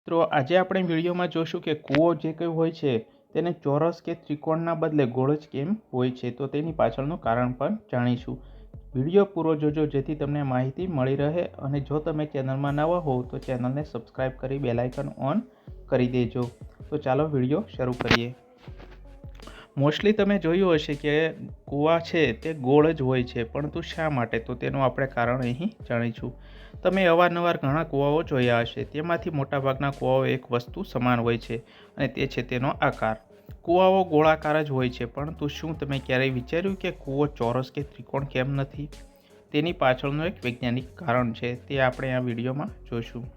તો આજે આપણે વિડીયોમાં જોશું કે કૂવો જે કંઈ હોય છે તેને ચોરસ કે ત્રિકોણના બદલે ગોળ જ કેમ હોય છે, તો તેની પાછળનું કારણ પણ જાણીશું. વિડીયો પૂરો જોજો જેથી તમને માહિતી મળી રહે, અને જો તમે ચેનલમાં નવા હોવ તો ચેનલને સબસ્ક્રાઈબ કરી બેલ આઇકન ઓન કરી દેજો. તો ચાલો વિડીયો શરૂ કરીએ. મોસ્ટલી તમે જોયું હશે કે કૂવા છે તે ગોળ જ હોય છે, પરંતુ શા માટે, તો તેનું આપણે કારણ અહીં જાણીશું. તમે અવારનવાર ઘણા કૂવાઓ જોયા હશે, તેમાંથી મોટાભાગના કૂવાઓ એક વસ્તુ સમાન હોય છે, અને તે છે તેનો આકાર. કૂવાઓ ગોળાકાર જ હોય છે, પરંતુ શું તમે ક્યારેય વિચાર્યું કે કૂવો ચોરસ કે ત્રિકોણ કેમ નથી? તેની પાછળનું એક વૈજ્ઞાનિક કારણ છે, તે આપણે આ વિડીયોમાં જોઈશું.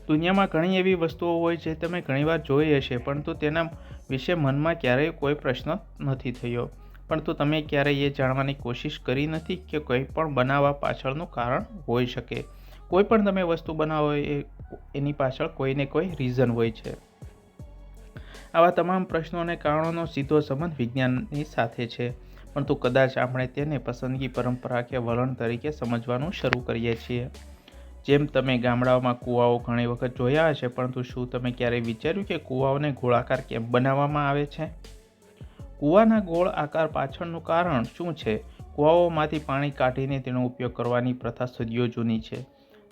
દુનિયામાં ઘણી એવી વસ્તુઓ હોય છે તમે ઘણીવાર જોઈ હશે, પરંતુ તેના વિશે મનમાં ક્યારેય કોઈ પ્રશ્ન નથી થયો. પરંતુ તમે ક્યારેય એ જાણવાની કોશિશ કરી નથી કે કંઈ પણ બનાવવા પાછળનું કારણ હોઈ શકે. કોઈ પણ તમે વસ્તુ બનાવો એની પાછળ કોઈને કોઈ રીઝન હોય છે. આવા તમામ પ્રશ્નો અને કારણોનો સીધો સંબંધ વિજ્ઞાનની સાથે છે, પરંતુ કદાચ આપણે તેને પસંદગી, પરંપરા કે વલણ તરીકે સમજવાનું શરૂ કરીએ છીએ. જેમ તમે ગામડાઓમાં કૂવાઓ ઘણી વખત જોયા હશે, પરંતુ શું તમે ક્યારેય વિચાર્યું કે કૂવાઓને ગોળાકાર કેમ બનાવવામાં આવે છે? કૂવાના ગોળ આકાર પાછળનું કારણ શું છે? કૂવાઓમાંથી પાણી કાઢીને તેનો ઉપયોગ કરવાની પ્રથા સદીઓ જૂની છે.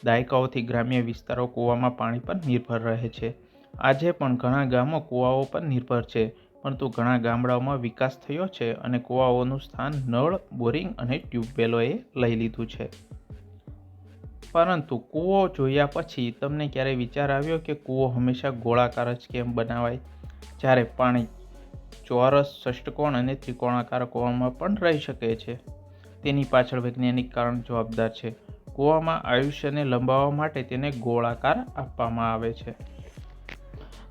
દાયકાઓથી ગ્રામ્ય વિસ્તારો કૂવામાં પાણી પર નિર્ભર રહે છે. આજે પણ ઘણા ગામો કૂવાઓ પર નિર્ભર છે, પરંતુ ઘણા ગામડાઓમાં વિકાસ થયો છે અને કૂવાઓનું સ્થાન નળ, બોરિંગ અને ટ્યુબવેલોએ લઈ લીધું છે. પરંતુ કૂવો જોયા પછી તમને ક્યારેય વિચાર આવ્યો કે કૂવો હંમેશા ગોળાકાર જ કેમ બનાવાય, જ્યારે પાણી ચોરસ, ષષ્ટકોણ અને ત્રિકોણાકાર કૂવામાં પણ રહી શકે છે? તેની પાછળ વૈજ્ઞાનિક કારણ જવાબદાર છે. કૂવામાં આયુષ્યને લંબાવવા માટે તેને ગોળાકાર આપવામાં આવે છે.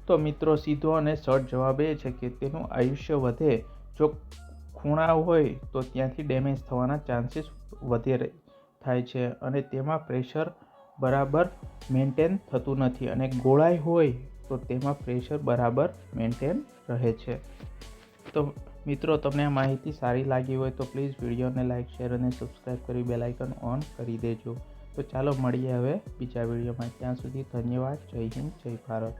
તો મિત્રો, સીધો અને સટ જવાબ એ છે કે તેનું આયુષ્ય વધે. જો ખૂણા હોય તો ત્યાંથી ડેમેજ થવાના ચાન્સીસ વધારે થાય છે, અને તેમાં પ્રેશર બરાબર મેન્ટેન થતું નથી, અને ગોળાઈ હોય તો તેમાં પ્રેશર બરાબર મેન્ટેન રહે છે. તો મિત્રો, તમને આ માહિતી સારી લાગી હોય તો પ્લીઝ વિડીયોને લાઇક, શેર અને સબસ્ક્રાઈબ કરી બેલ આઇકન ઓન કરી દેજો. તો ચાલો મળીએ હવે બીજા વિડીયોમાં. ત્યાં સુધી ધન્યવાદ. જય હિન્દ, જય ભારત.